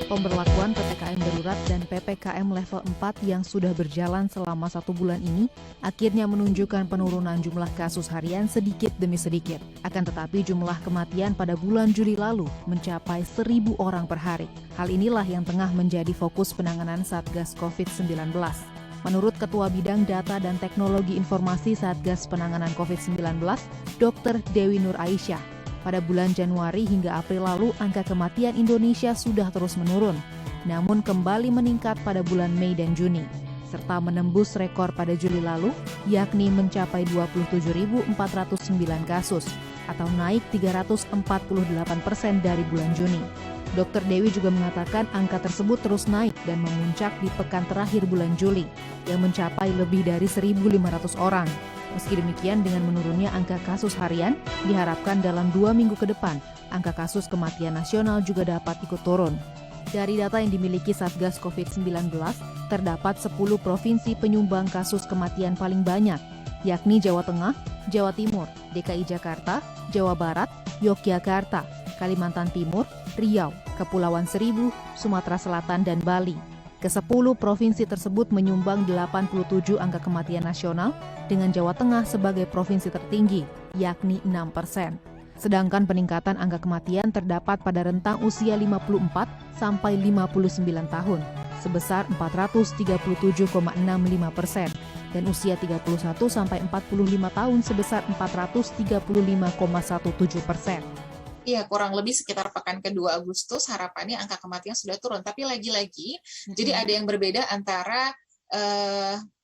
Pemberlakuan PPKM darurat dan PPKM level 4 yang sudah berjalan selama 1 bulan ini akhirnya menunjukkan penurunan jumlah kasus harian sedikit demi sedikit. Akan tetapi jumlah kematian pada bulan Juli lalu mencapai 1.000 orang per hari. Hal inilah yang tengah menjadi fokus penanganan Satgas COVID-19. Menurut Ketua Bidang Data dan Teknologi Informasi Satgas Penanganan COVID-19, Dr. Dewi Nur Aisyah, pada bulan Januari hingga April lalu, angka kematian Indonesia sudah terus menurun, namun kembali meningkat pada bulan Mei dan Juni, serta menembus rekor pada Juli lalu, yakni mencapai 27.409 kasus, atau naik 348% dari bulan Juni. Dr. Dewi juga mengatakan angka tersebut terus naik dan memuncak di pekan terakhir bulan Juli, yang mencapai lebih dari 1.500 orang. Meski demikian, dengan menurunnya angka kasus harian, diharapkan dalam 2 minggu ke depan, angka kasus kematian nasional juga dapat ikut turun. Dari data yang dimiliki Satgas COVID-19, terdapat 10 provinsi penyumbang kasus kematian paling banyak, yakni Jawa Tengah, Jawa Timur, DKI Jakarta, Jawa Barat, Yogyakarta, Kalimantan Timur, Riau, Kepulauan Seribu, Sumatera Selatan, dan Bali. Ke-10 provinsi tersebut menyumbang 87 angka kematian nasional, dengan Jawa Tengah sebagai provinsi tertinggi, yakni 6%. Sedangkan peningkatan angka kematian terdapat pada rentang usia 54 sampai 59 tahun, sebesar 437,65%, dan usia 31 sampai 45 tahun sebesar 435,17%. Iya, kurang lebih sekitar pekan kedua Agustus harapannya angka kematian sudah turun. Tapi lagi-lagi, jadi ada yang berbeda antara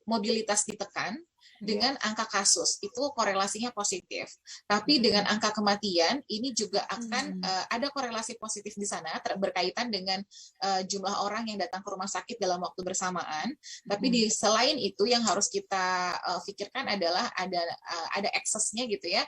mobilitas ditekan dengan angka kasus, itu korelasinya positif. Tapi dengan angka kematian, ini juga akan ada korelasi positif di sana, berkaitan dengan jumlah orang yang datang ke rumah sakit dalam waktu bersamaan. Tapi selain itu, yang harus kita pikirkan adalah ada eksesnya gitu ya,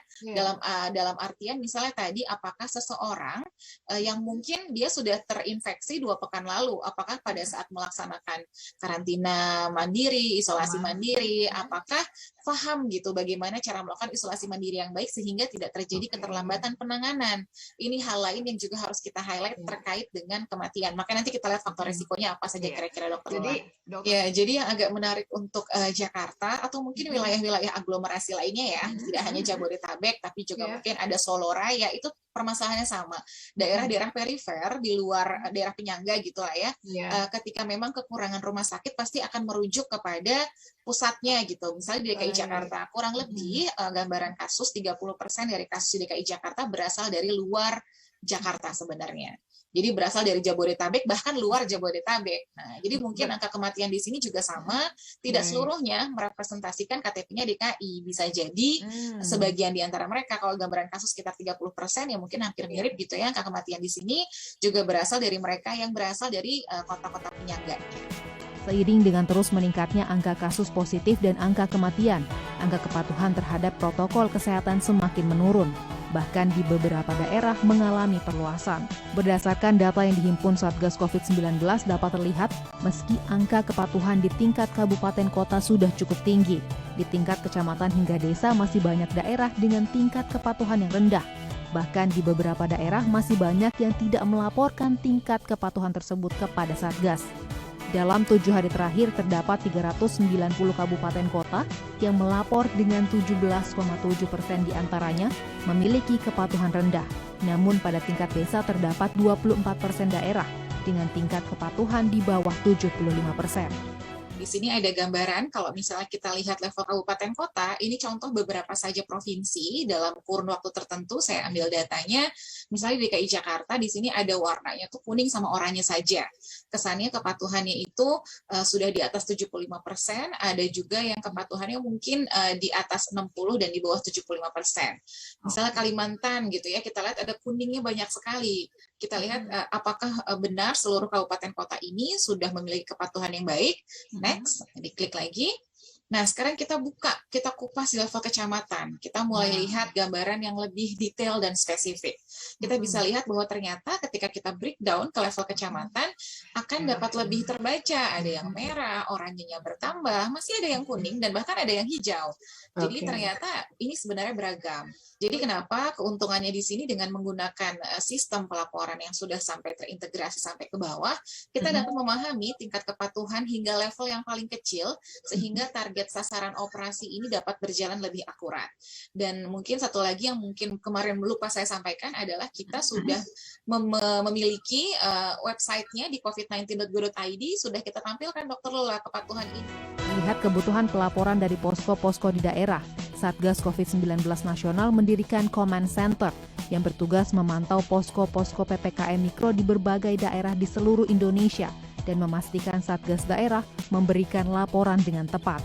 dalam artian misalnya tadi, apakah seseorang yang mungkin dia sudah terinfeksi 2 pekan lalu, apakah pada saat melaksanakan karantina mandiri, isolasi mandiri, apakah paham gitu bagaimana cara melakukan isolasi mandiri yang baik sehingga tidak terjadi keterlambatan penanganan. Ini hal lain yang juga harus kita highlight terkait dengan kematian. Maka nanti kita lihat faktor resikonya apa saja kira-kira dokter. Jadi yang agak menarik untuk Jakarta atau mungkin wilayah-wilayah aglomerasi lainnya ya, tidak hanya Jabodetabek tapi juga mungkin ada Solo Raya, itu permasalahannya sama. Daerah-daerah perifer di luar daerah penyangga gitu lah ya. Ketika memang kekurangan rumah sakit pasti akan merujuk kepada pusatnya gitu. Misalnya di DKI Jakarta, kurang lebih gambaran kasus 30% dari kasus di DKI Jakarta berasal dari luar Jakarta sebenarnya. Jadi berasal dari Jabodetabek, bahkan luar Jabodetabek. Nah, jadi mungkin angka kematian di sini juga sama, tidak seluruhnya merepresentasikan KTP-nya DKI. Bisa jadi sebagian di antara mereka, kalau gambaran kasus sekitar 30%, ya mungkin hampir mirip gitu ya, angka kematian di sini juga berasal dari mereka yang berasal dari kota-kota penyangga. Seiring dengan terus meningkatnya angka kasus positif dan angka kematian, angka kepatuhan terhadap protokol kesehatan semakin menurun. Bahkan di beberapa daerah mengalami perluasan. Berdasarkan data yang dihimpun Satgas COVID-19 dapat terlihat meski angka kepatuhan di tingkat kabupaten kota sudah cukup tinggi, di tingkat kecamatan hingga desa masih banyak daerah dengan tingkat kepatuhan yang rendah. Bahkan di beberapa daerah masih banyak yang tidak melaporkan tingkat kepatuhan tersebut kepada Satgas. Dalam 7 hari terakhir terdapat 390 kabupaten kota yang melapor dengan 17,7% diantaranya memiliki kepatuhan rendah. Namun pada tingkat desa terdapat 24% daerah dengan tingkat kepatuhan di bawah 75%. Di sini ada gambaran kalau misalnya kita lihat level kabupaten kota, ini contoh beberapa saja provinsi dalam kurun waktu tertentu. Saya ambil datanya, misalnya di DKI Jakarta, di sini ada warnanya tuh kuning sama oranye saja. Kesannya kepatuhannya itu sudah di atas 75%, ada juga yang kepatuhannya mungkin di atas 60 dan di bawah 75%. Misalnya Kalimantan gitu ya, kita lihat ada kuningnya banyak sekali. Kita lihat apakah benar seluruh kabupaten kota ini sudah memiliki kepatuhan yang baik. Next, diklik lagi. Nah, sekarang kita kupas di level kecamatan. Kita mulai lihat gambaran yang lebih detail dan spesifik. Kita bisa lihat bahwa ternyata ketika kita breakdown ke level kecamatan, akan dapat lebih terbaca. Ada yang merah, oranyenya bertambah, masih ada yang kuning, dan bahkan ada yang hijau. Jadi ternyata ini sebenarnya beragam. Jadi kenapa keuntungannya di sini dengan menggunakan sistem pelaporan yang sudah sampai terintegrasi sampai ke bawah, kita dapat memahami tingkat kepatuhan hingga level yang paling kecil sehingga target sasaran operasi ini dapat berjalan lebih akurat. Dan mungkin satu lagi yang mungkin kemarin lupa saya sampaikan adalah kita sudah memiliki websitenya di covid19.go.id, sudah kita tampilkan Dr. Lula kepatuhan ini. Melihat kebutuhan pelaporan dari posko-posko di daerah, Satgas COVID-19 Nasional mendirikan Command Center yang bertugas memantau posko-posko PPKM Mikro di berbagai daerah di seluruh Indonesia dan memastikan Satgas daerah memberikan laporan dengan tepat.